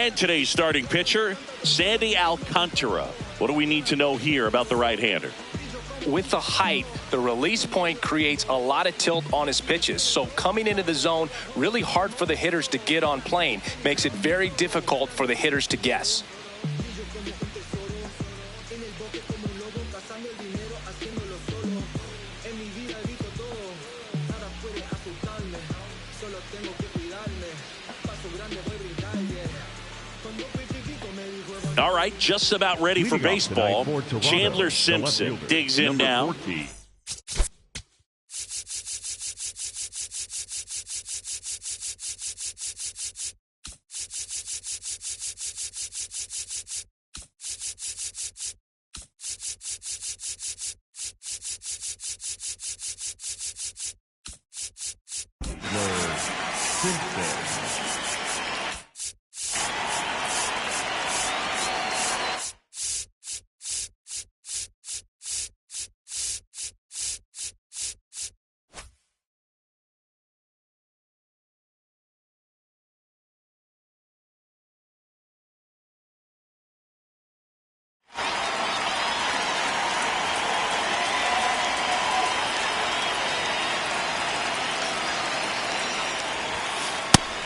And today's starting pitcher, Sandy Alcantara. What do we need to know here about the right-hander? With the height, the release point creates a lot of tilt on his pitches. So coming into the zone, really hard for the hitters to get on plane. Makes it very difficult for the hitters to guess. All right, just about ready for baseball. Chandler Simpson digs in now. 14.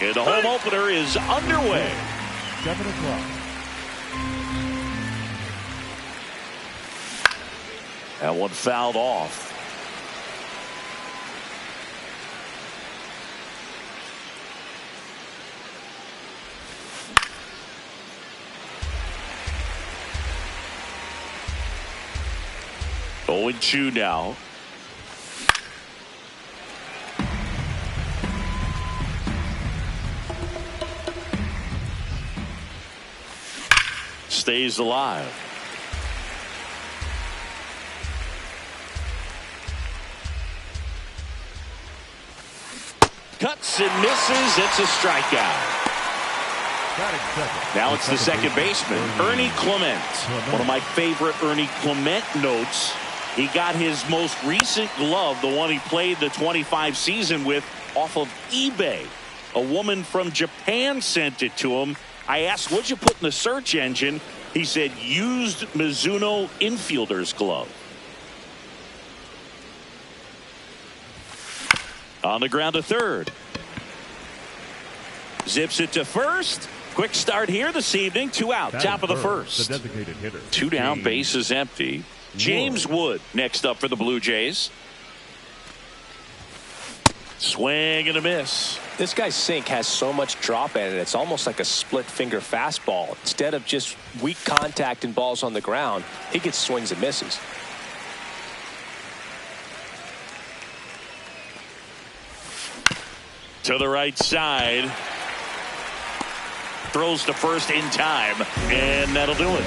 And the home opener is underway. 7 o'clock. That one fouled off. Oh, and 2 now. Stays alive. Cuts and misses. It's a strikeout. Now it's the second baseman, Ernie Clement. One of my favorite Ernie Clement notes. He got his most recent glove, the one he played the 25 season with, off of eBay. A woman from Japan sent it to him. I asked, what'd you put in the search engine? He said, used Mizuno infielder's glove. On the ground to third. Zips it to first. Quick start here this evening. 2 out. Top of the first. The designated hitter. 2 down. Base is empty. James Wood next up for the Blue Jays. Swing and a miss. This guy's sink has so much drop in it. It's almost like a split finger fastball. Instead of just weak contact and balls on the ground, he gets swings and misses. To the right side. Throws to first in time, and that'll do it.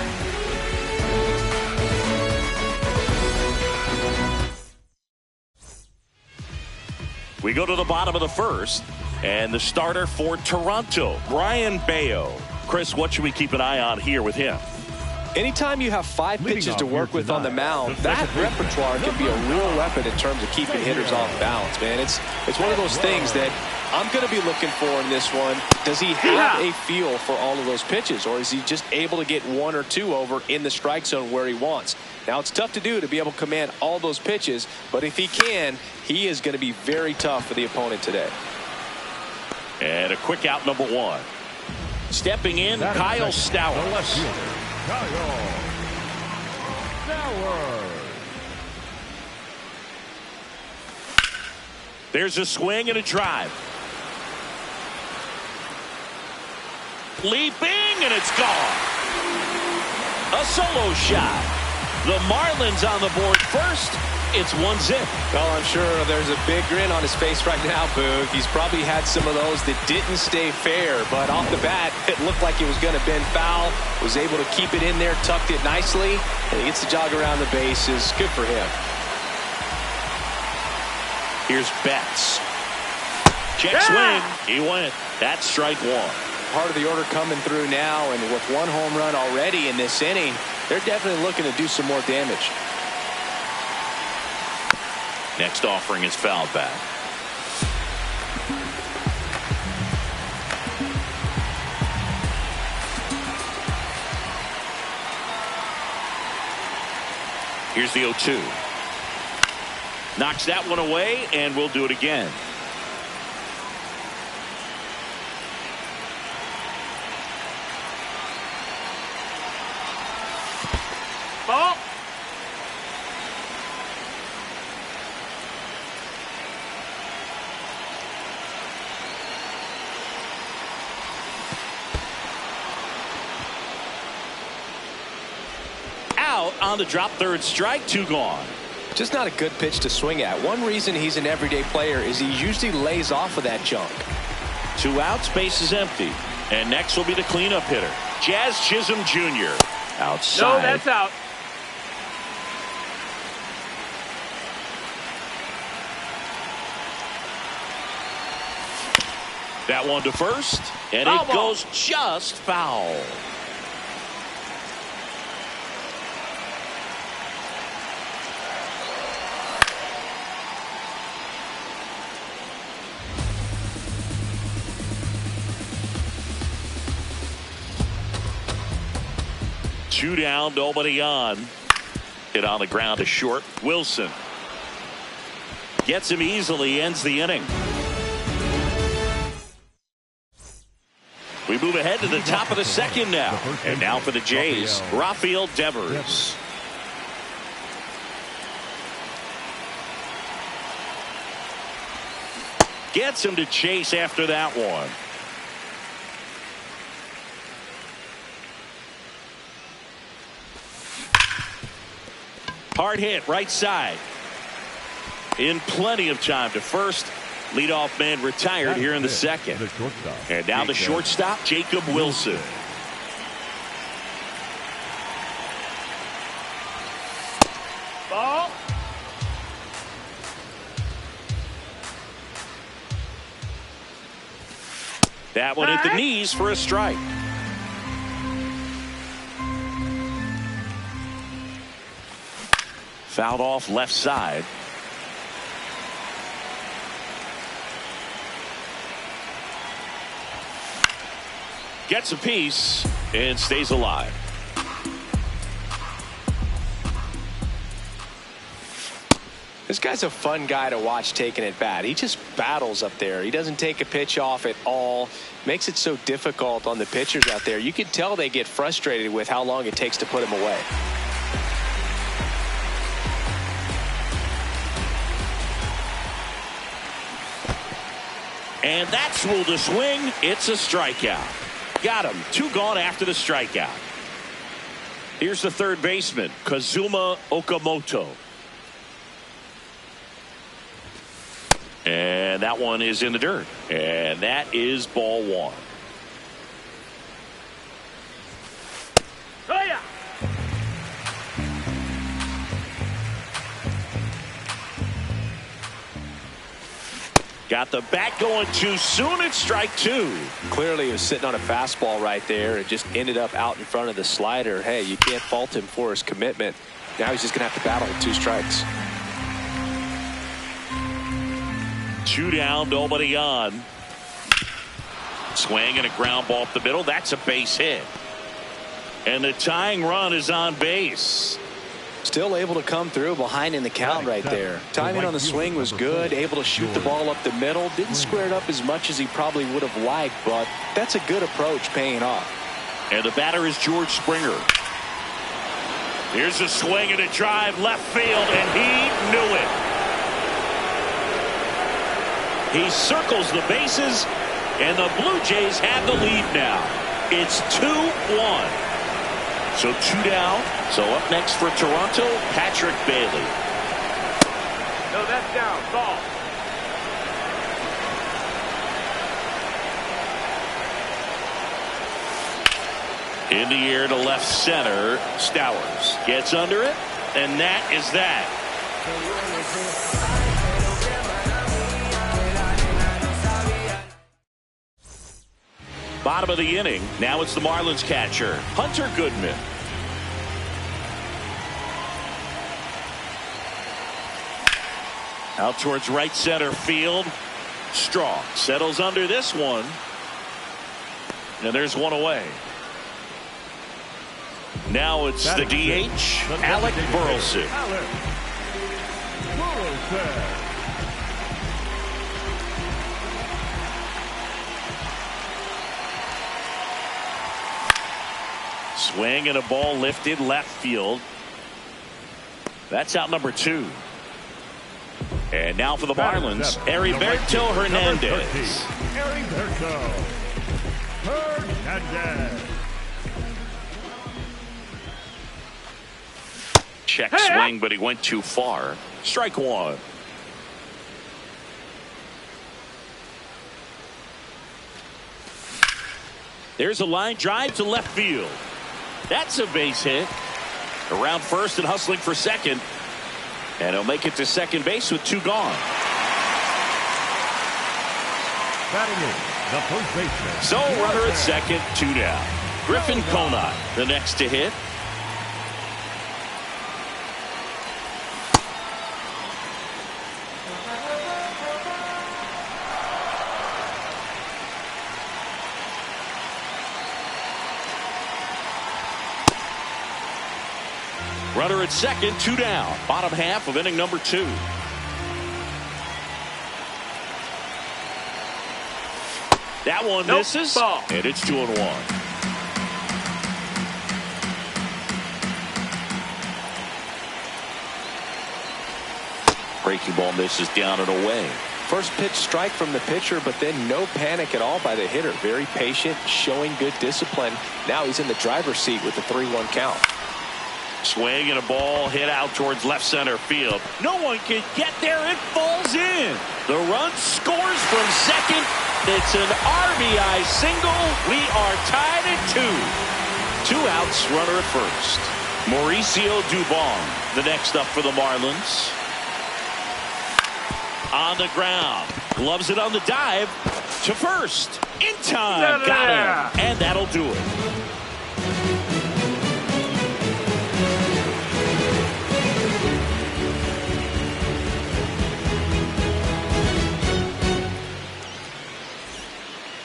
We go to the bottom of the first, and the starter for Toronto, Brian Bayo. Chris, what should we keep an eye on here with him? Anytime you have 5 pitches to work with on the mound, that repertoire can be a real weapon in terms of keeping hitters off balance, man. It's one of those things that I'm going to be looking for in this one. Does he have a feel for all of those pitches, or is he just able to get 1 or 2 over in the strike zone where he wants? Now, it's tough to do to be able to command all those pitches, but if he can, he is going to be very tough for the opponent today. And a quick out, number 1. Stepping in, Kyle Stowers. There's a swing and a drive. Leaping, and it's gone. A solo shot. The Marlins on the board first. It's 1-0. Well, I'm sure there's a big grin on his face right now, Boog. He's probably had some of those that didn't stay fair, but off the bat, it looked like it was going to bend foul. Was able to keep it in there, tucked it nicely, and he gets the jog around the bases. Good for him. Here's Betts. Check swing. He went. That's strike 1. Part of the order coming through now, and with 1 home run already in this inning, they're definitely looking to do some more damage. Next offering is fouled back. Here's the 0-2. Knocks that one away, and we'll do it again. Ball. Out on the drop, third strike, 2 gone. Just not a good pitch to swing at. One reason he's an everyday player is he usually lays off of that junk. 2 outs, base is empty. And next will be the cleanup hitter, Jazz Chisholm Jr. Outside. No, that's out. That one to first, and Foul it ball. goes just foul. Two down, nobody on. Hit on the ground to short. Wilson gets him easily, ends the inning. We move ahead to the top of the second now. And now for the Jays, Rafael Devers. Gets him to chase after that one. Hard hit, right side. In plenty of time to first. Leadoff man retired here in the second. And now the shortstop, Jacob Wilson. Ball. That one at the knees for a strike. Fouled off left side. Gets a piece and stays alive. This guy's a fun guy to watch taking at bat. He just battles up there. He doesn't take a pitch off at all. Makes it so difficult on the pitchers out there. You can tell they get frustrated with how long it takes to put him away. And that's ruled a swing. It's a strikeout. Got him. 2 gone after the strikeout. Here's the third baseman, Kazuma Okamoto. And that one is in the dirt. And that is ball 1. Oh, yeah. Got the bat going too soon. It's strike 2. Clearly he was sitting on a fastball right there and just ended up out in front of the slider. Hey, you can't fault him for his commitment. Now he's just going to have to battle with 2 strikes. 2 down, nobody on. Swing and a ground ball up the middle. That's a base hit. And the tying run is on base. Still able to come through behind in the count right there. Timing on the swing was good. Able to shoot the ball up the middle. Didn't square it up as much as he probably would have liked, but that's a good approach paying off. And the batter is George Springer. Here's a swing and a drive left field, and he knew it. He circles the bases, and the Blue Jays have the lead now. It's 2-1. So 2 down. So up next for Toronto, Patrick Bailey. No, that's down. Ball. In the air to left center, Stowers gets under it, and that is that. Bottom of the inning. Now it's the Marlins catcher, Hunter Goodman. Out towards right center field. Strong settles under this one. And there's one away. Now it's the DH, Alec Burleson. Swing and a ball lifted left field. That's out number 2. And now for the Marlins, Heriberto Hernandez. Check swing, but he went too far. Strike 1. There's a line drive to left field. That's a base hit. Around first and hustling for second. And he'll make it to second base with 2 gone. The first baseman. So runner at second, 2 down. Griffin Conant, the next to hit. Runner at second, 2 down. Bottom half of inning number 2. That one misses, and it's 2-1. Breaking ball misses down and away. First pitch strike from the pitcher, but then no panic at all by the hitter. Very patient, showing good discipline. Now he's in the driver's seat with the 3-1 count. Swing and a ball hit out towards left center field. No one can get there. It falls in. The run scores from second. It's an RBI single. We are tied at 2. 2 outs, runner at first. Mauricio Dubon, the next up for the Marlins. On the ground. Gloves it on the dive to first. In time. Got him. And that'll do it.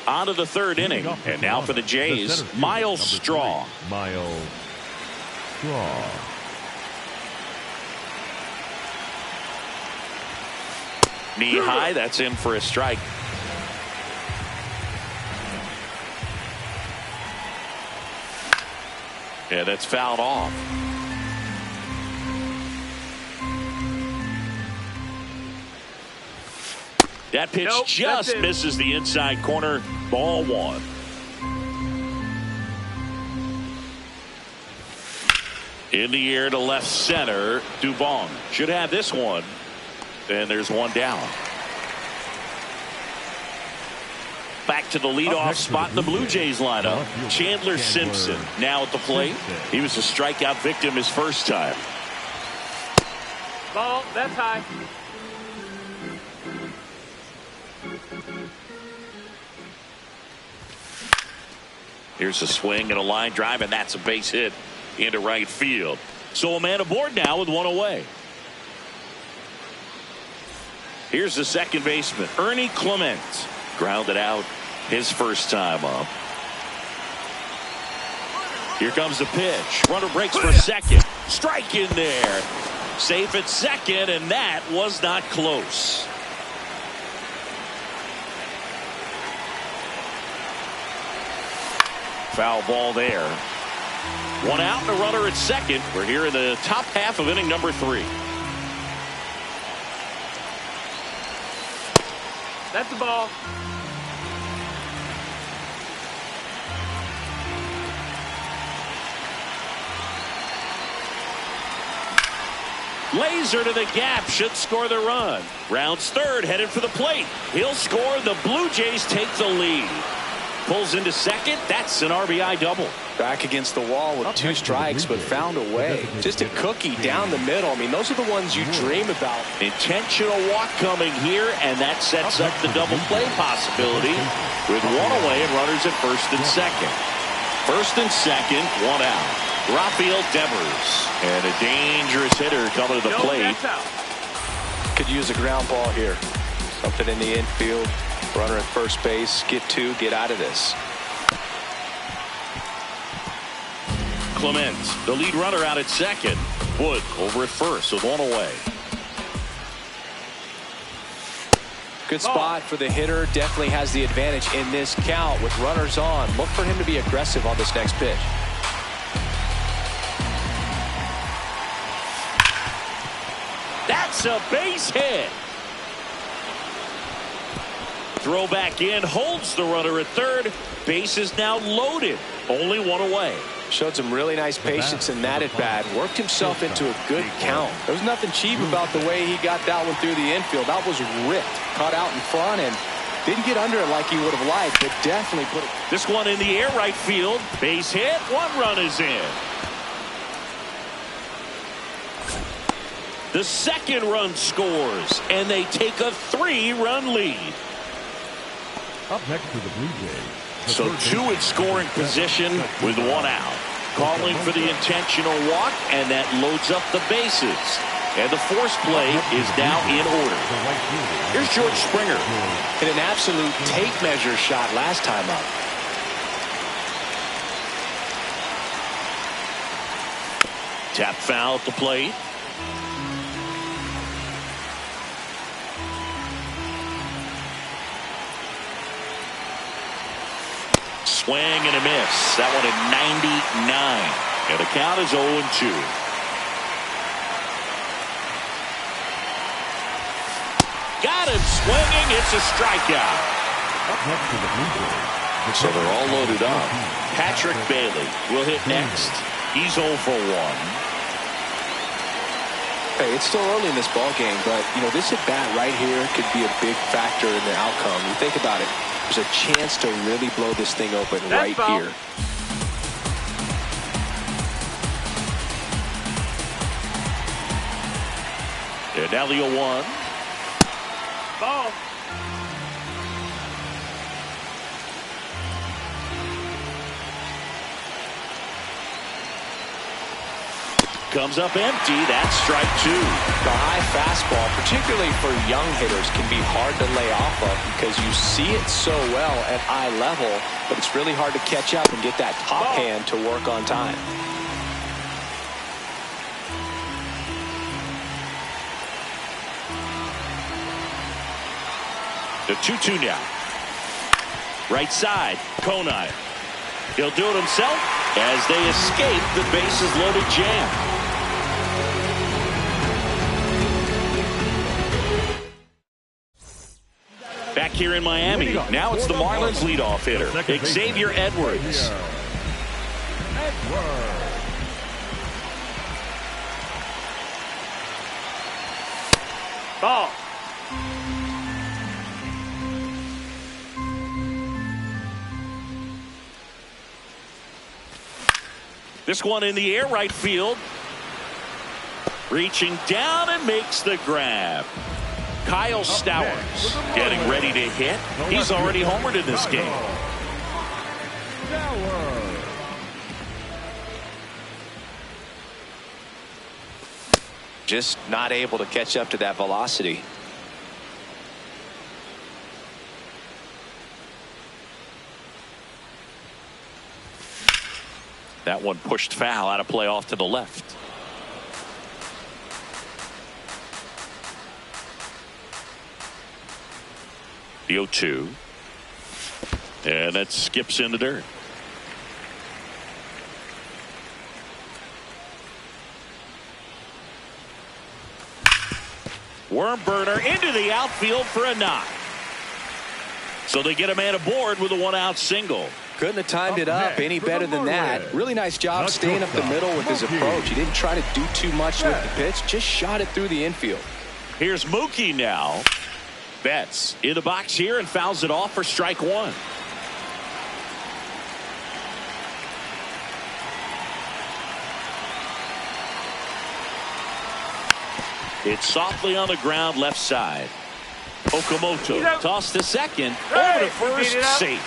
On to the 3rd inning. And now for the Jays, Miles Straw. Miles Straw. Knee high, that's in for a strike. Yeah, that's fouled off. That pitch just misses the inside corner. Ball 1. In the air to left center. Dubon should have this one. And there's 1 down. Back to the leadoff spot in the Blue Jays lineup. Chandler Simpson now at the plate. He was a strikeout victim his first time. Ball, that's high. Here's a swing and a line drive, and that's a base hit into right field. So a man aboard now with 1 away. Here's the second baseman, Ernie Clement. Grounded out his first time up. Here comes the pitch. Runner breaks for second. Strike in there. Safe at second, and that was not close. Foul ball there. 1 out and a runner at second. We're here in the top half of inning number 3. That's the ball. Laser to the gap, should score the run. Rounds third, headed for the plate. He'll score. The Blue Jays take the lead. Pulls into second. That's an RBI double. Back against the wall with 2 strikes, but found a way. Just a cookie down the middle. I mean, those are the ones you dream about. Intentional walk coming here, and that sets up the double play possibility with 1 away and runners at first and second. First and second, 1 out. Rafael Devers, and a dangerous hitter coming to the plate. Could use a ground ball here. Something in the infield. Runner at first base. Get 2. Get out of this. Clement, the lead runner, out at second. Wood over at first with one away. Good spot for the hitter. Definitely has the advantage in this count with runners on. Look for him to be aggressive on this next pitch. That's a base hit. Throw back in, holds the runner at third. Base is now loaded. Only one away. Showed some really nice patience in that at bat. Worked himself into a good count. There was nothing cheap about the way he got that one through the infield. That was ripped. Caught out in front and didn't get under it like he would have liked, but definitely put it. This one in the air, right field. Base hit. One run is in. The second run scores, and they take a 3-run lead. Up next to the Blue Jays. So two in scoring position with one out. Calling for the intentional walk, and that loads up the bases. And the force play is now in order. Here's George Springer. Hit an absolute tape measure shot last time up. Tap foul at the plate. Swing and a miss. That one at 99. And the count is 0-2. Got him swinging. It's a strikeout. So they're all loaded up. Patrick Bailey will hit next. He's 0 for 1. Hey, it's still early in this ball game, but you know this at bat right here could be a big factor in the outcome. You think about it. There's a chance to really blow this thing open right here. And now the 0-1. Ball. Comes up empty. That's strike 2. The high fastball, particularly for young hitters, can be hard to lay off of because you see it so well at eye level, but it's really hard to catch up and get that top hand to work on time. The 2-2 now. Right side, Konai. He'll do it himself as they escape the bases loaded jam. Back here in Miami, now it's the Marlins leadoff hitter, Xavier Edwards. Ball. This one in the air, right field. Reaching down and makes the grab. Kyle Stowers getting ready to hit. He's already homered in this game. Just not able to catch up to that velocity. That one pushed foul, out of play off to the left. The 0-2. And that skips in the dirt. Worm burner into the outfield for a knock. So they get a man aboard with a 1-out single. Couldn't have timed it up any better than that. Really nice job staying up the middle with his approach. He didn't try to do too much with the pitch, just shot it through the infield. Here's Mookie now. Betts in the box here and fouls it off for strike 1. It's softly on the ground, left side. Okamoto tossed to second, over to first, safe.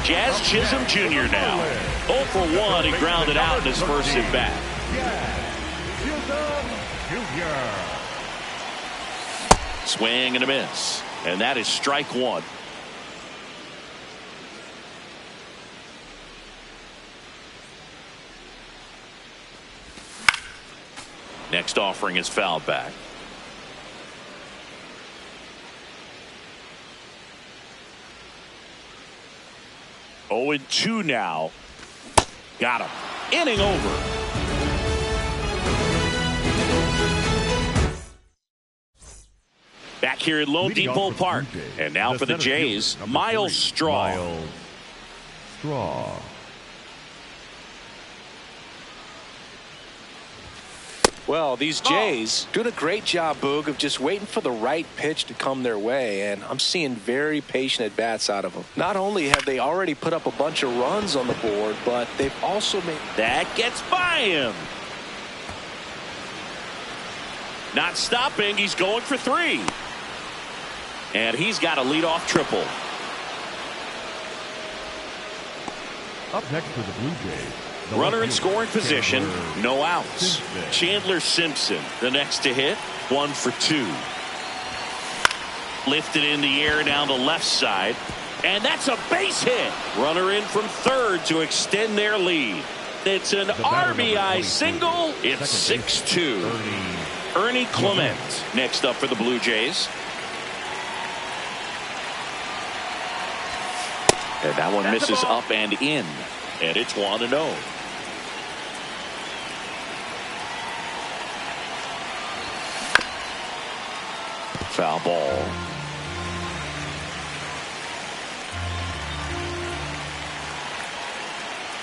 Jazz Chisholm Jr. now 0 for 1. He grounded out in his first at bat. Swing and a miss, and that is strike 1. Next offering is fouled back. Oh, and 2 now. Got him. Inning over. Back here at Lone Depot Park. And now for the Jays, Miles Straw. Miles Straw. Well, these Jays doing a great job, Boog, of just waiting for the right pitch to come their way, and I'm seeing very patient at-bats out of them. Not only have they already put up a bunch of runs on the board, but they've also made... That gets by him. Not stopping. He's going for 3. And he's got a leadoff triple. Up next for the Blue Jays. Runner in scoring position, no outs. Chandler Simpson, the next to hit, 1 for 2. Lifted in the air down the left side, and that's a base hit. Runner in from third to extend their lead. It's an RBI single. It's 6-2. Ernie Clement next up for the Blue Jays. And that one misses up and in. And it's 1-0. Foul ball.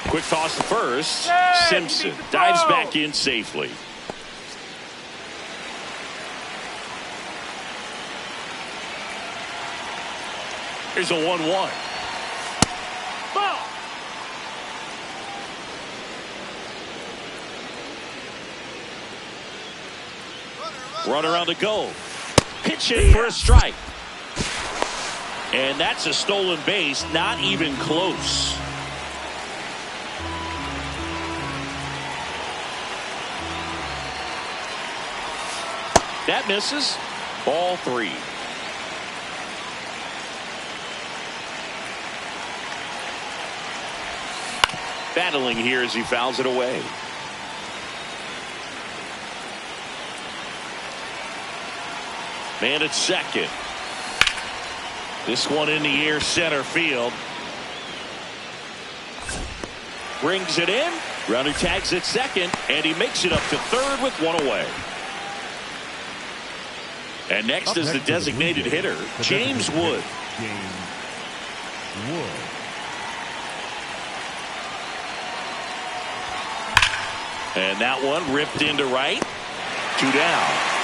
Quick toss to first. Simpson dives back in safely. Here's a 1-1. Runner on the go. Pitch in for a strike. And that's a stolen base. Not even close. That misses. Ball 3. Battling here as he fouls it away. Man at second. This one in the air center field. Brings it in. Runner tags at second, and he makes it up to third with 1 away. And next is the designated hitter, James Wood. James Wood. And that one ripped into right. 2 down.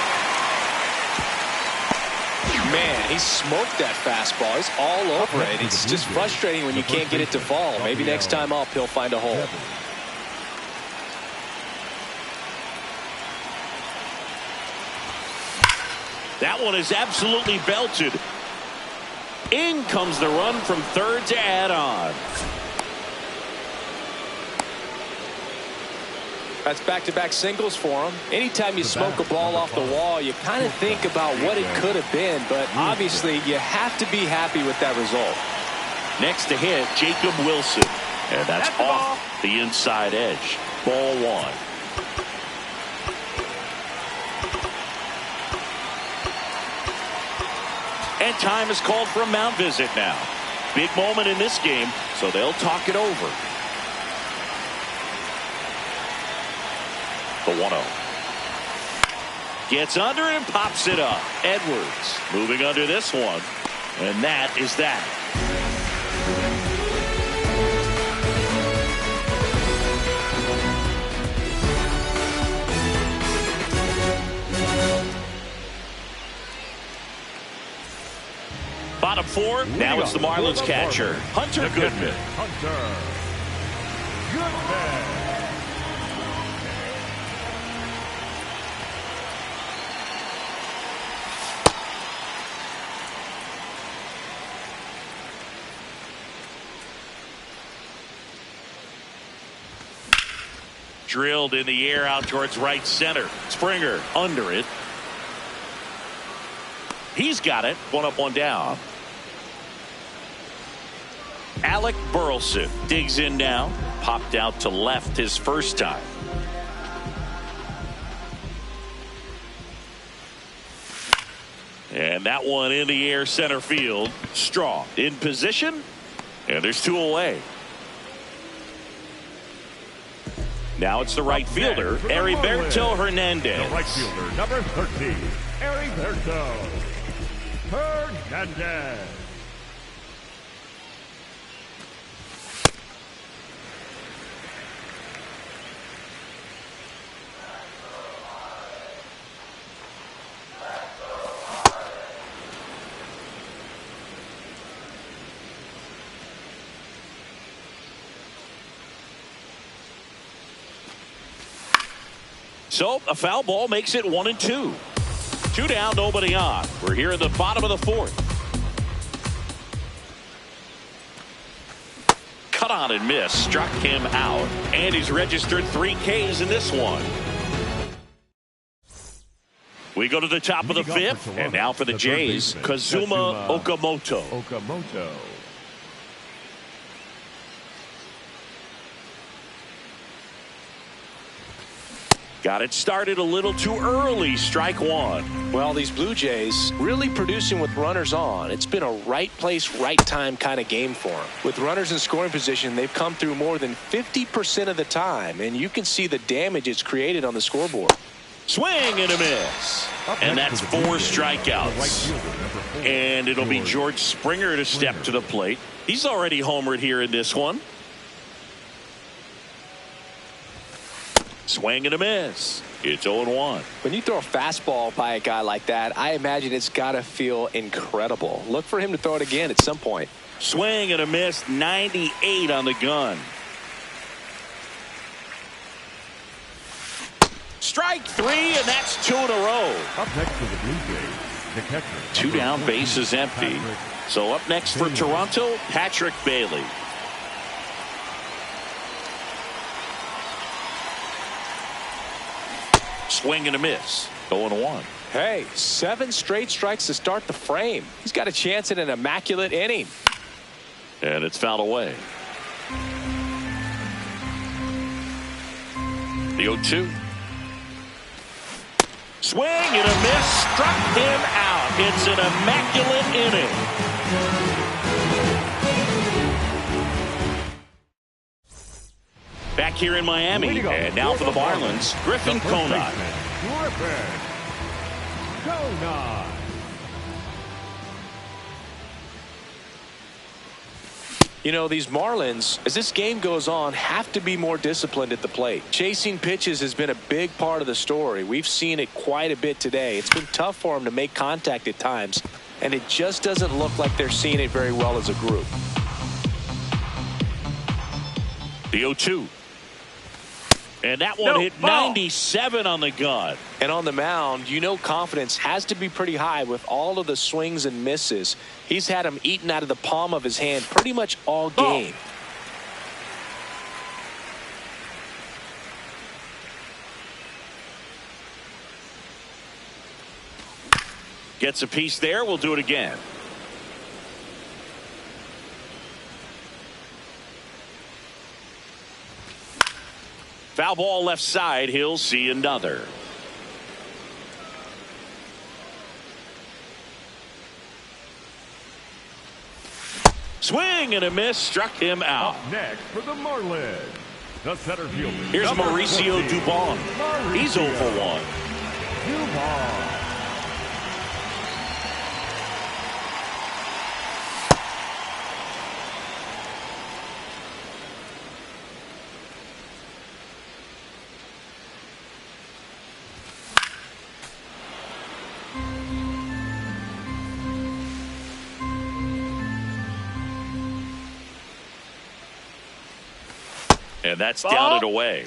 Man, he smoked that fastball. He's all over it. It's just frustrating when you can't get it to fall. Maybe next time up he'll find a hole. That one is absolutely belted. In comes the run from third to add on. That's back-to-back singles for him. Anytime you smoke a ball off the wall, you kind of think about what it could have been, but obviously you have to be happy with that result. Next to hit, Jacob Wilson. And that's off the inside edge. Ball 1. And time is called for a mound visit now. Big moment in this game, so they'll talk it over. The 1-0. Gets under and pops it up. Edwards moving under this one. And that is that. Bottom 4. Now it's the Marlins catcher, Hunter Goodman. Hunter Goodman. Drilled in the air out towards right center. Springer under it. He's got it. 1 up, 1 down. Alec Burleson digs in now. Popped out to left his first time. And that one in the air center field. Straw in position. And there's 2 away. Now it's the right fielder, Heriberto Hernandez. The right fielder, number 13, Heriberto Hernandez. So a foul ball makes it 1-2. 2 down, nobody on. We're here in the bottom of the 4th. Cut on and miss. Struck him out. And he's registered 3 Ks in this one. We go to the top of the 5th. And now for the Jays, Kazuma Okamoto. Got it started a little too early. Strike 1. Well, these Blue Jays really producing with runners on. It's been a right place, right time kind of game for them. With runners in scoring position, they've come through more than 50% of the time, and you can see the damage it's created on the scoreboard. Swing and a miss. And that's 4 strikeouts. And it'll be George Springer to step to the plate. He's already homered here in this one. Swing and a miss. It's 0-1. When you throw a fastball by a guy like that, I imagine it's got to feel incredible. Look for him to throw it again at some point. Swing and a miss. 98 on the gun. Strike 3, and that's 2 in a row. Up next for the Blue Jays, the catcher. 2 down, base is empty. So up next for Toronto, Patrick Bailey. Swing and a miss. 0-1. Hey, 7 straight strikes to start the frame. He's got a chance at an immaculate inning. And it's fouled away. The 0-2. Swing and a miss. Struck him out. It's an immaculate inning. Back here in Miami, and now for the Marlins, Griffin Conant. You know, these Marlins, as this game goes on, have to be more disciplined at the plate. Chasing pitches has been a big part of the story. We've seen it quite a bit today. It's been tough for them to make contact at times, and it just doesn't look like they're seeing it very well as a group. The 0-2. And that one hit 97 on the gun. And on the mound, you know confidence has to be pretty high with all of the swings and misses. He's had them eaten out of the palm of his hand pretty much all game. Gets a piece there. We'll do it again. Foul ball left side. He'll see another. Swing and a miss. Struck him out. Up next for the Marlins, the center fielder. Here's Mauricio Dubon. He's 0 for 1. Dubon. And that's down and away.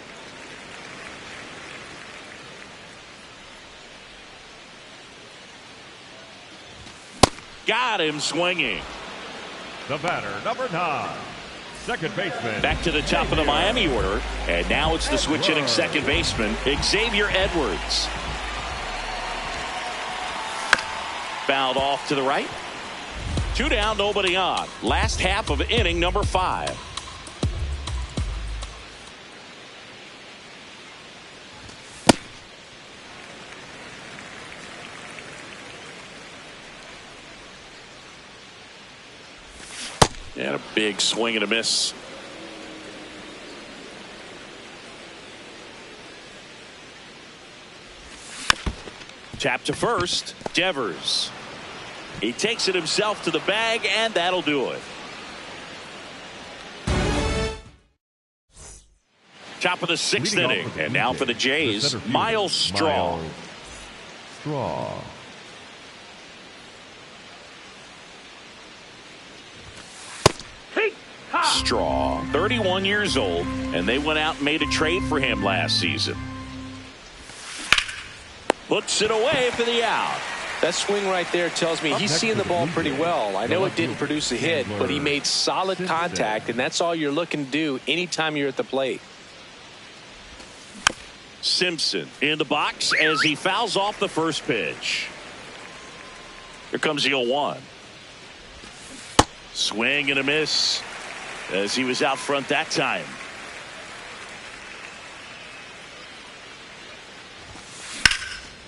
Got him swinging. The batter, number 9, second baseman. Back to the top of the Miami order. And now it's the switch hitting second baseman, Xavier Edwards. Fouled off to the right. 2 down, nobody on. Last half of inning number 5. And a big swing and a miss. Tap to first. Devers. He takes it himself to the bag, and that'll do it. Top of the sixth inning. And now for the Jays, Miles Straw. Straw, 31 years old, and they went out and made a trade for him last season. Puts it away for the out. That swing right there tells me he's seeing the ball pretty well. I know it didn't produce a hit, but he made solid contact, and that's all you're looking to do anytime you're at the plate. Simpson in the box as he fouls off the first pitch. Here comes the 0-1. Swing and a miss as he was out front that time.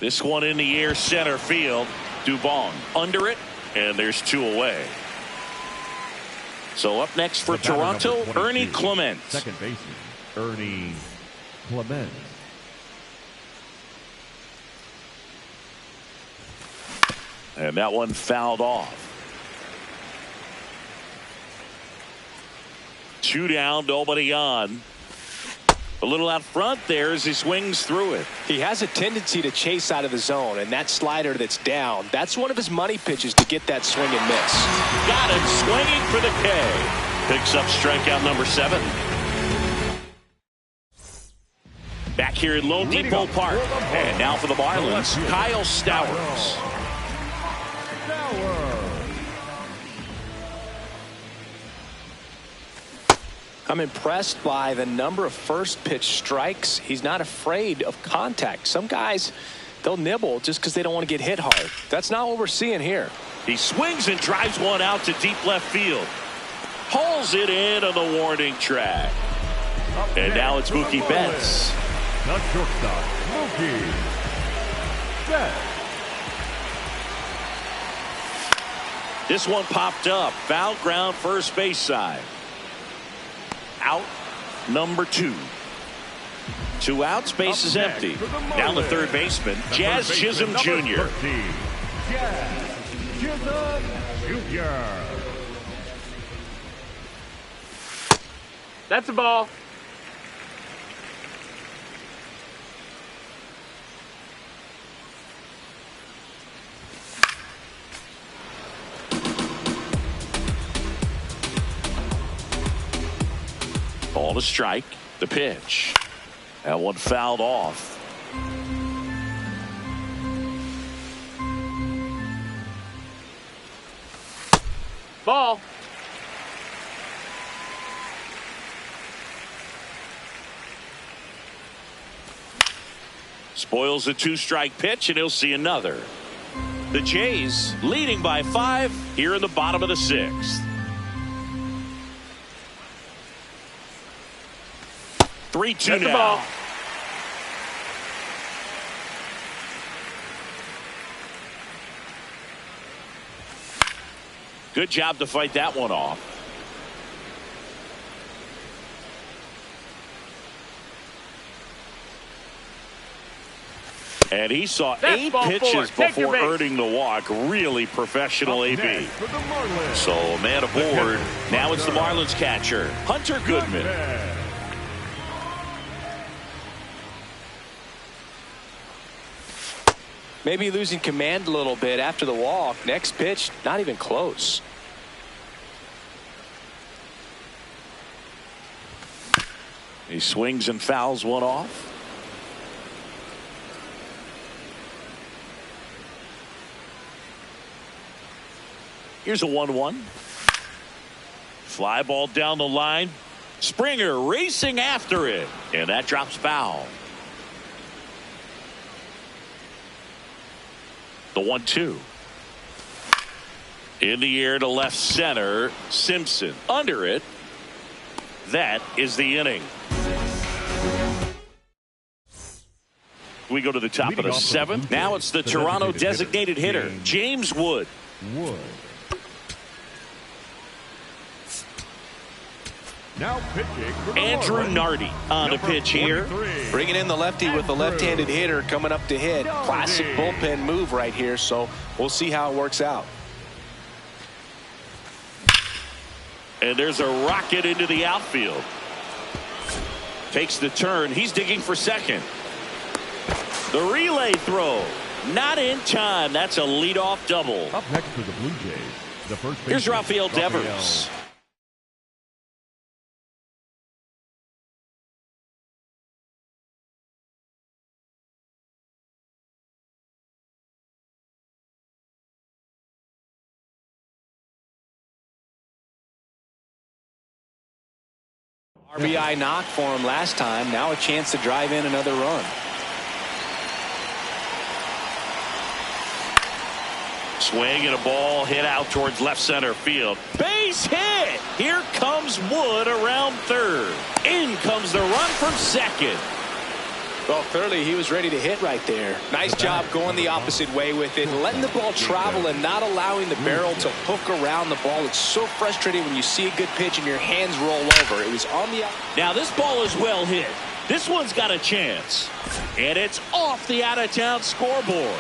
This one in the air, center field. Dubon under it, and there's 2 away. So up next for Toronto, Ernie Clement. Second baseman, Ernie Clement. And that one fouled off. 2 down, nobody on. A little out front there as he swings through it. He has a tendency to chase out of the zone, and that slider that's down, that's one of his money pitches to get that swing and miss. Got it, swinging for the K. Picks up strikeout number 7. Back here in Lone Depot Park. And now for the Marlins, Kyle Stowers. I'm impressed by the number of first pitch strikes. He's not afraid of contact. Some guys, they'll nibble just because they don't want to get hit hard. That's not what we're seeing here. He swings and drives one out to deep left field. Hauls it in on the warning track. And now it's Mookie Betts. The shortstop, Mookie Betts. This one popped up. Foul ground first base side. Out number 2. 2 outs, base is empty. Down the third baseman, Jazz Chisholm Jr. Jazz Chisholm Jr. That's a ball. Ball to strike. The pitch. That one fouled off. Ball. Spoils a 2-strike pitch, and he'll see another. The Jays leading by 5 here in the bottom of the 6th. 3-2 now. Ball. Good job to fight that one off. And he saw 8 pitches before earning the walk. Really professional AB. So man aboard. Now it's the Marlins catcher, Hunter Goodman. Maybe losing command a little bit after the walk. Next pitch, not even close. He swings and fouls one off. Here's a 1-1. Fly ball down the line. Springer racing after it. And that drops foul. The 1-2. In the air to left center. Simpson under it. That is the inning. We go to the top of the 7th. Now it's the Toronto designated hitter, James Wood. Now pitching for the Andrew Marlins, Nardi on the pitch here. Bringing in the lefty with the left-handed hitter coming up to hit. Classic bullpen move right here, so we'll see how it works out. And there's a rocket into the outfield. Takes the turn. He's digging for second. The relay throw. Not in time. That's a leadoff double. Up next for the Blue Jays, the first Here's baseman, Rafael Devers. RBI knock for him last time. Now a chance to drive in another run. Swing and a ball hit out towards left center field. Base hit. Here comes Wood around third. In comes the run from second. Well, clearly he was ready to hit right there. Nice job going the opposite way with it, letting the ball travel and not allowing the barrel to hook around the ball. It's so frustrating when you see a good pitch and your hands roll over. It was on the... Now this ball is well hit. This one's got a chance. And it's off the out-of-town scoreboard.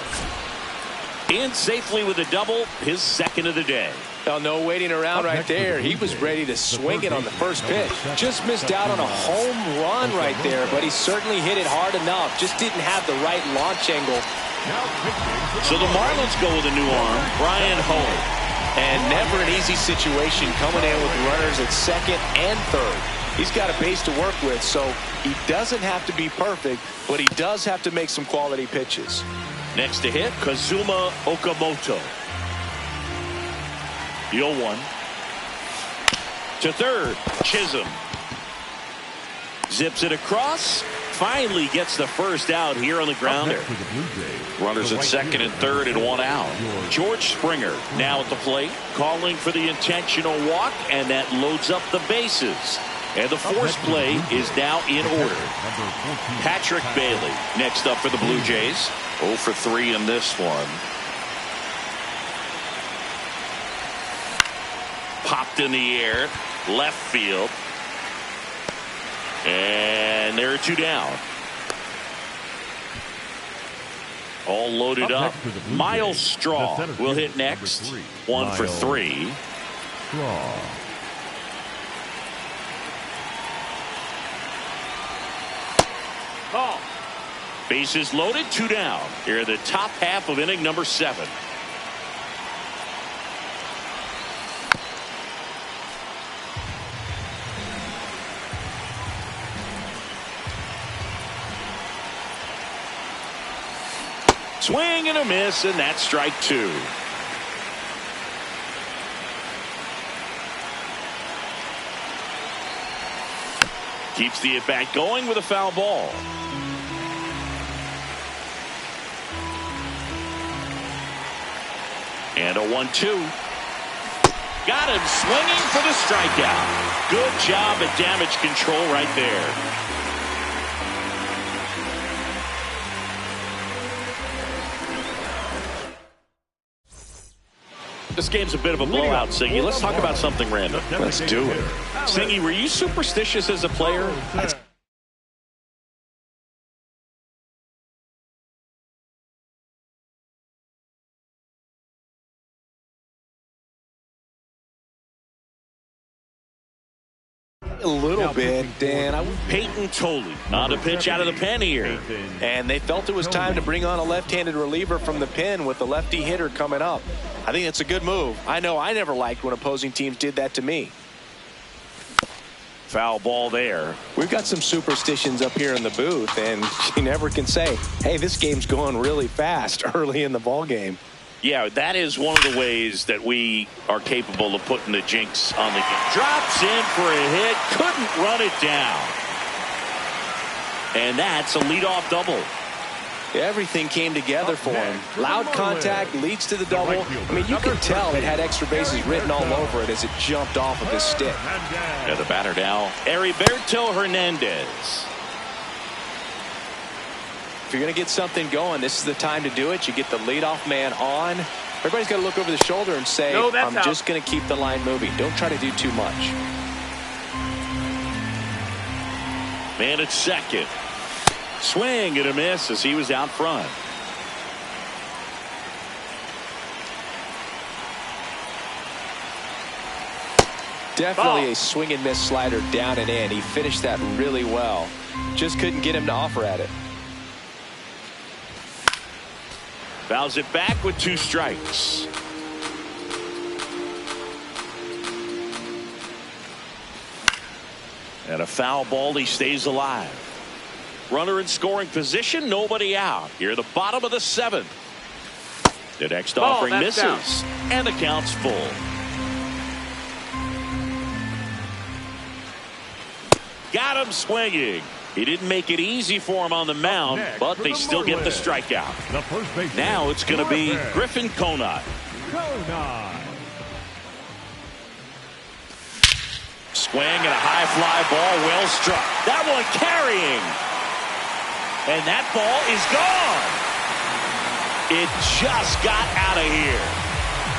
In safely with a double, his second of the day. Well, no waiting around right there. He was ready to swing it on the first pitch. Just missed out on a home run right there, but he certainly hit it hard enough. Just didn't have the right launch angle. So the Marlins go with a new arm, Brian Hole. And never an easy situation coming in with runners at second and third. He's got a base to work with, so he doesn't have to be perfect, but he does have to make some quality pitches. Next to hit, Kazuma Okamoto. The 0-1. To third, Chisholm. Zips it across. Finally gets the first out here on the grounder. Runners at second and third and one out. George Springer now at the plate, calling for the intentional walk, and that loads up the bases. And the force play is now in order. Patrick Bailey next up for the Blue Jays. 0 for 3 in this one. Popped in the air, left field. And there are two down. All loaded up. Miles Straw will hit next. 1 for 3. Ball. Bases loaded, 2 down. Here are the top half of inning number 7. Swing and a miss, and that's strike 2. Keeps the at-bat going with a foul ball. And a 1-2. Got him swinging for the strikeout. Good job at damage control right there. This game's a bit of a blowout, Singy. Let's talk about something random. Let's do it. Singy, were you superstitious as a player? A little bit, Dan. Peyton Tolley on a pitch out of the pen here. And they felt it was time to bring on a left-handed reliever from the pen with the lefty hitter coming up. I think it's a good move. I know I never liked when opposing teams did that to me. Foul ball there. We've got some superstitions up here in the booth, and you never can say, hey, this game's going really fast early in the ball game. Yeah, that is one of the ways that we are capable of putting the jinx on the game. Drops in for a hit, couldn't run it down. And that's a leadoff double. Everything came together for him. Loud contact leads to the double. I mean, you can tell it had extra bases written all over it as it jumped off of his stick. Yeah, the batter now, Heriberto Hernandez. If you're going to get something going, this is the time to do it. You get the leadoff man on. Everybody's got to look over the shoulder and say, I'm just going to keep the line moving. Don't try to do too much. Man at second. Swing and a miss as he was out front. Definitely a swing and miss slider down and in. He finished that really well. Just couldn't get him to offer at it. Fouls it back with 2 strikes. And a foul ball. He stays alive. Runner in scoring position. Nobody out. Here the bottom of the 7th. The next offering misses. And the count's full. Got him swinging. He didn't make it easy for him on the mound, but they still get the strikeout. Now it's going to be Griffin Conant. Swing and a high fly ball, well struck. That one carrying. And that ball is gone. It just got out of here.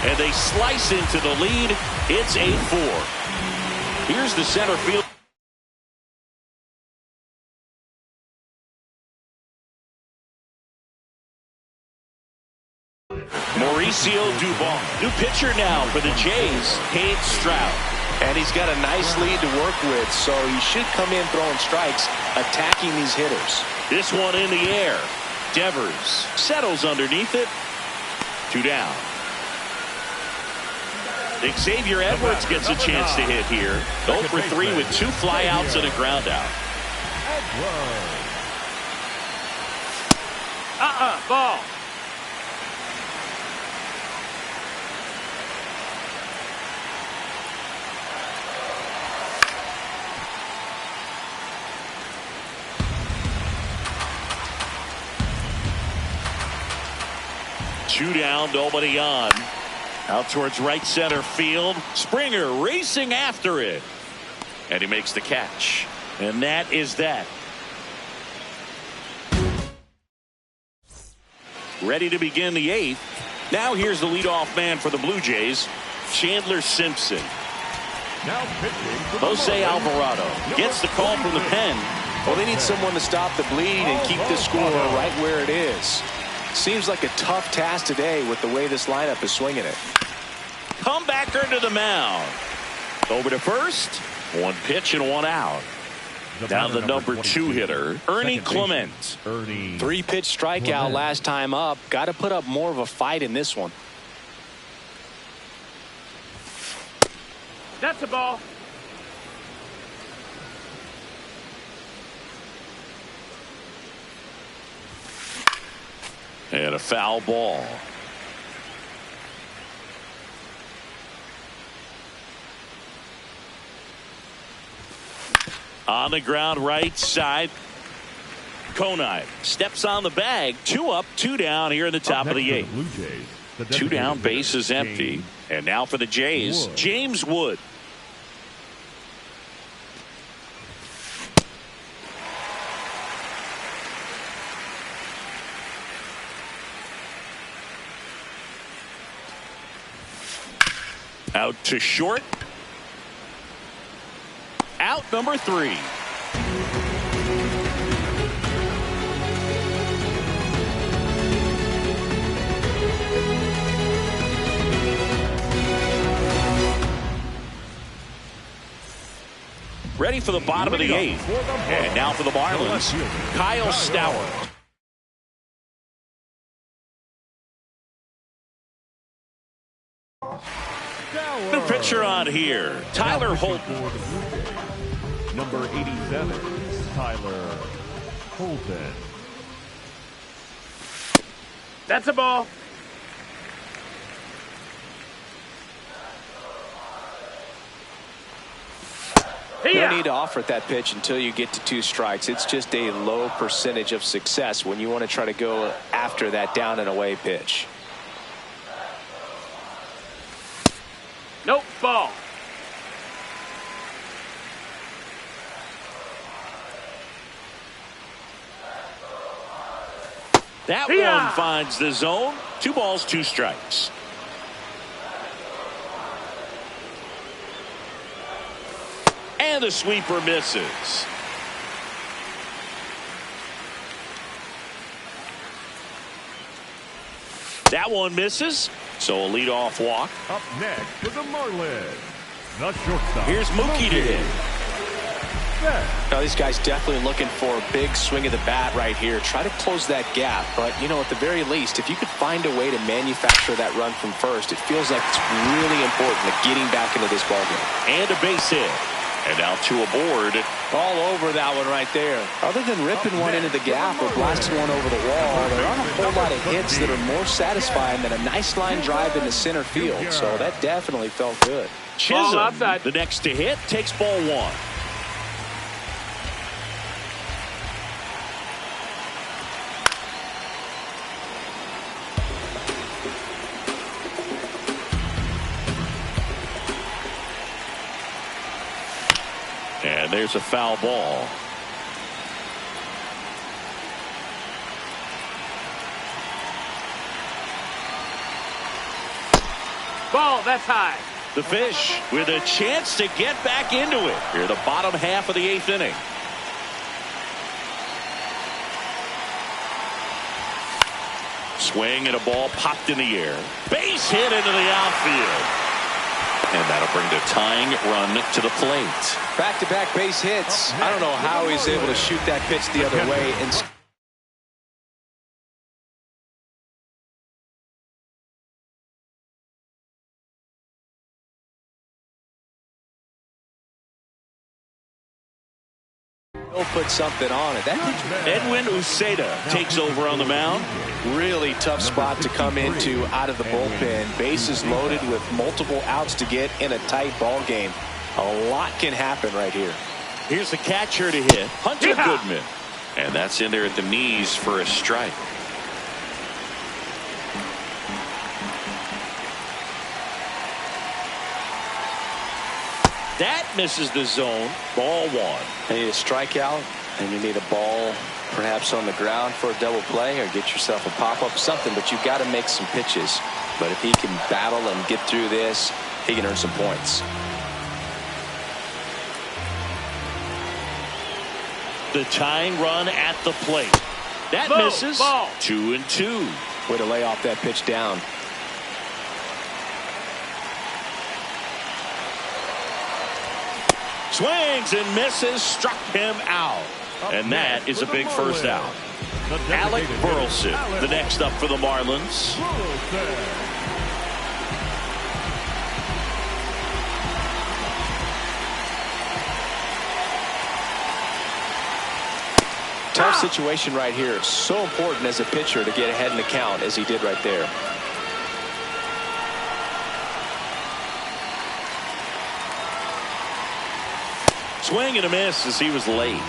And they slice into the lead. It's 8-4. Here's the center field. Mauricio Dubon. New pitcher now for the Jays, Cade Stroud. And he's got a nice lead to work with, so he should come in throwing strikes, attacking these hitters. This one in the air. Devers settles underneath it. 2 down. Xavier Edwards gets a chance to hit here. 0 for 3 with 2 flyouts and a ground out. Ball. Two down, nobody on. Out towards right center field. Springer racing after it. And he makes the catch. And that is that. Ready to begin the 8th. Now here's the leadoff man for the Blue Jays, Chandler Simpson. Jose Alvarado gets the call from the pen. Well, they need someone to stop the bleeding and keep the score right where it is. Seems like a tough task today with the way this lineup is swinging it. Comebacker to the mound. Over to first. 1 pitch and 1 out. Now the number 2 hitter, Ernie Clement. 3-pitch strikeout last time up. Got to put up more of a fight in this one. That's a ball. And a foul ball. On the ground right side. Conant steps on the bag. 2 up, 2 down here in the top of the 8th. 2 down, base is empty. And now for the Jays, James Wood. Out to short. Out number 3. Ready for the bottom of the 8th. And now for the Marlins, Kyle Stowers. The pitcher on here, Tyler Holton. Number 87, Tyler Holton. That's a ball. No need to offer at that pitch until you get to 2 strikes. It's just a low percentage of success when you want to try to go after that down and away pitch. Nope, ball. That one finds the zone. 2 balls, 2 strikes. And the sweeper misses. That one misses. So a leadoff walk. Up next for the Marlins, the shortstop. Here's Mookie to hit. Now, these guys definitely looking for a big swing of the bat right here. Try to close that gap. But, you know, at the very least, if you could find a way to manufacture that run from first, it feels like it's really important to getting back into this ballgame. And a base hit. And now two aboard. All over that one right there. Other than ripping one into the gap or blasting one over the wall, there aren't a whole lot of hits that are more satisfying than a nice line drive into center field. So that definitely felt good. Chisholm, the next to hit, takes ball one. And there's a foul ball. Ball, that's high. The Fish with a chance to get back into it. Here, the bottom half of the 8th inning. Swing and a ball popped in the air. Base hit into the outfield. And that'll bring the tying run to the plate. Back-to-back base hits. I don't know how he's able to shoot that pitch the other way. And he'll put something on it. Edwin Uceda takes over on the mound. Really tough spot to come into out of the bullpen. Bases loaded with multiple outs to get in a tight ball game. A lot can happen right here. Here's the catcher to hit, Hunter Goodman. And that's in there at the knees for a strike. That misses the zone. Ball one. You need a strikeout, and you need a ball perhaps on the ground for a double play, or get yourself a pop-up, something, but you've got to make some pitches. But if he can battle and get through this, he can earn some points. The tying run at the plate. That misses. Ball. 2-2. Way to lay off that pitch down. Swings and misses, struck him out. And that is a big first out. Alec Burleson, the next up for the Marlins. Tough situation right here. So important as a pitcher to get ahead in the count as he did right there. Swing and a miss as he was late.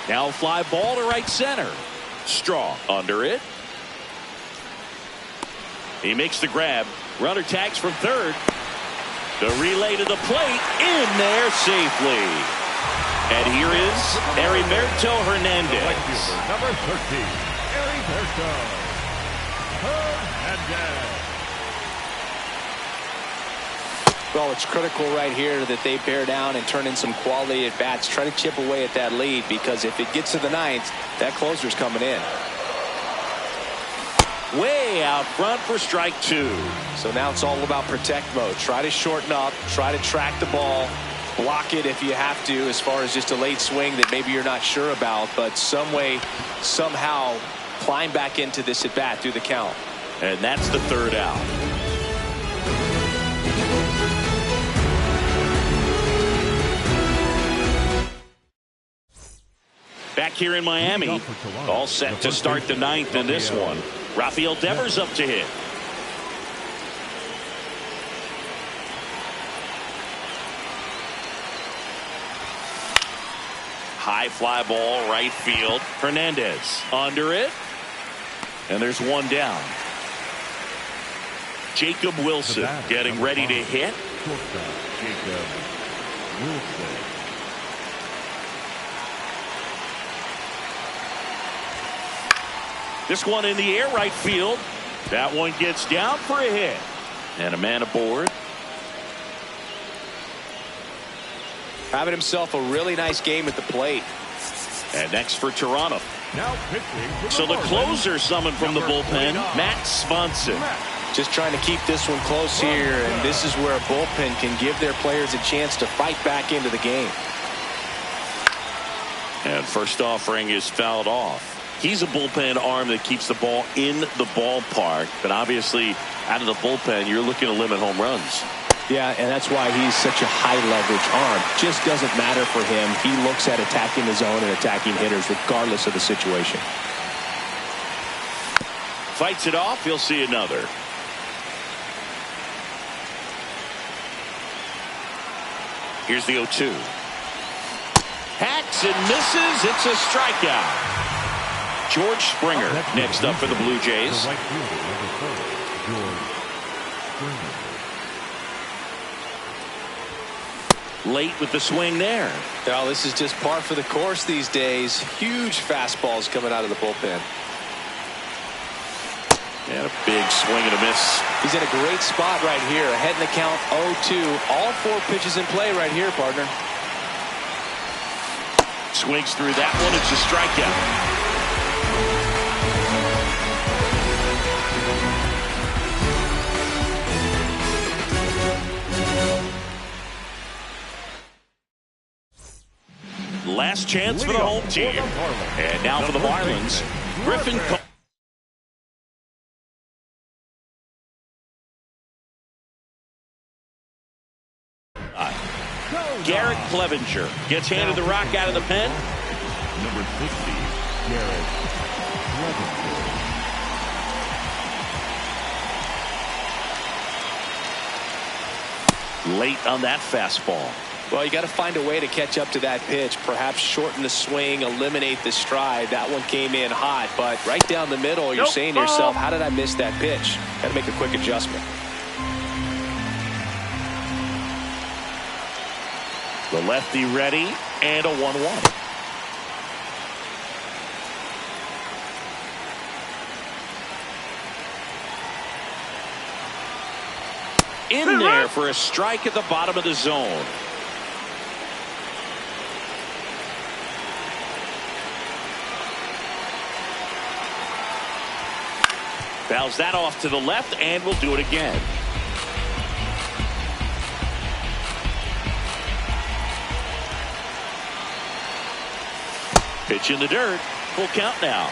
Now fly ball to right center. Strong under it. He makes the grab. Runner tags from third. The relay to the plate, in there safely. And here is Heriberto Hernandez. Number 13, Heriberto Hernandez. Well, it's critical right here that they bear down and turn in some quality at bats. Try to chip away at that lead, because if it gets to the ninth, that closer's coming in. Way out front for strike two. So now it's all about protect mode. Try to shorten up, try to track the ball, block it if you have to, as far as just a late swing that maybe you're not sure about, but some way, somehow climb back into this at bat through the count. And that's the third out. Back here in Miami, all set to start the ninth in this one. Rafael Devers up to hit. High fly ball, right field. Hernandez under it. And there's one down. Jacob Wilson getting ready to hit. Jacob Wilson. This one in the air, right field. That one gets down for a hit. And a man aboard. Having himself a really nice game at the plate. And next for Toronto. Now pitching. So the closer summoned from the bullpen, Matt Swanson. Just trying to keep this one close here, and this is where a bullpen can give their players a chance to fight back into the game. And first offering is fouled off. He's a bullpen arm that keeps the ball in the ballpark, but obviously out of the bullpen, you're looking to limit home runs. Yeah, and that's why he's such a high leverage arm. Just doesn't matter for him. He looks at attacking the zone and attacking hitters regardless of the situation. Fights it off. He'll see another. Here's the 0-2. Hacks and misses. It's a strikeout. George Springer next up for the Blue Jays. The right fielder, number 4, George Springer. Late with the swing there. Well, this is just par for the course these days. Huge fastballs coming out of the bullpen. And a big swing and a miss. He's in a great spot right here. Ahead in the count 0-2. All 4 pitches in play right here, partner. Swings through that one. It's a strikeout. Last chance for the home team. And now for the Marlins, Griffin. Garrett Clevenger gets handed the rock out of the pen. Number 60, Garrett Clevenger. Late on that fastball. Well, you got to find a way to catch up to that pitch. Perhaps shorten the swing, eliminate the stride. That one came in hot, but right down the middle, you're saying to yourself, how did I miss that pitch? Got to make a quick adjustment. The lefty ready, and a 1-1. In there for a strike at the bottom of the zone. Fouls that off to the left, and we'll do it again. Pitch in the dirt. Full count now.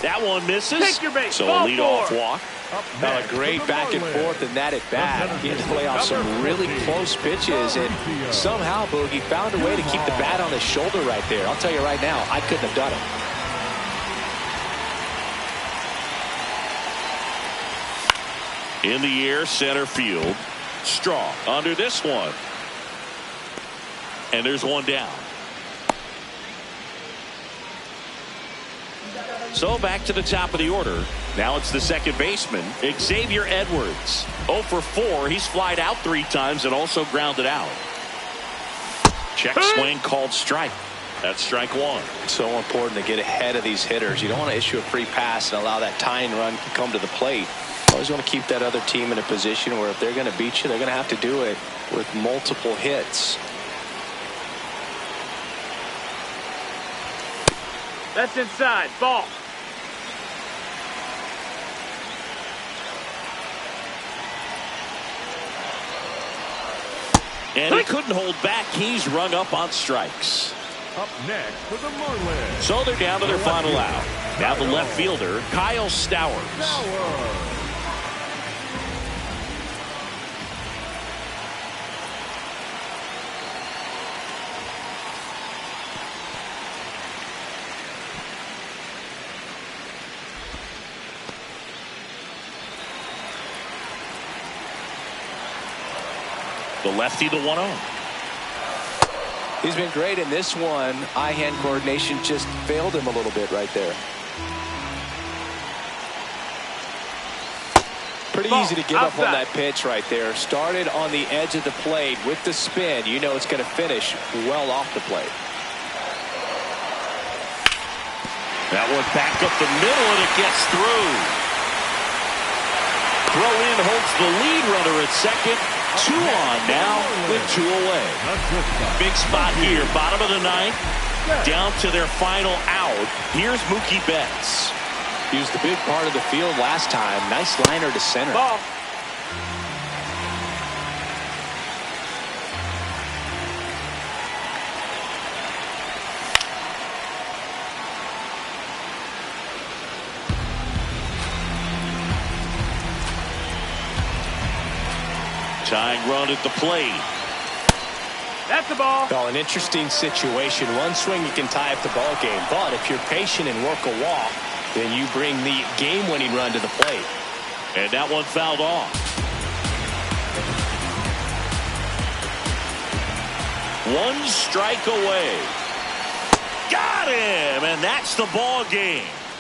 That one misses. Take your base. So a leadoff walk. A great back and forth in that at bat. He had to play off some really close pitches, and somehow Boogie found a way to keep the bat on his shoulder right there. I'll tell you right now, I couldn't have done it. In the air, center field. Strong under this one. And there's one down. So back to the top of the order. Now it's the second baseman, Xavier Edwards. 0 for 4. He's flied out 3 times and also grounded out. Check swing called strike. That's strike 1. So important to get ahead of these hitters. You don't want to issue a free pass and allow that tying run to come to the plate. Always want to keep that other team in a position where if they're going to beat you, they're going to have to do it with multiple hits. That's inside. Ball. And he couldn't hold back. He's rung up on strikes. Up next for the Marlins. So they're down to their final out. Now the left fielder, Kyle Stowers. The lefty, the 1-0. He's been great in this one. Eye-hand coordination just failed him a little bit right there. Pretty easy to give up on that pitch right there. Started on the edge of the plate with the spin. You know it's going to finish well off the plate. That one back up the middle, and it gets through. throw in holds the lead runner at second. 2 on now with 2 away. Big spot here. Bottom of the ninth. Down to their final out. Here's Mookie Betts. He was the big part of the field last time. Nice liner to center. Ball. Tying run at the plate. That's the ball. Well, an interesting situation. One swing you can tie up the ball game, but if you're patient and work a walk, then you bring the game-winning run to the plate. And that one fouled off. 1 strike away. Got him, and that's the ball game.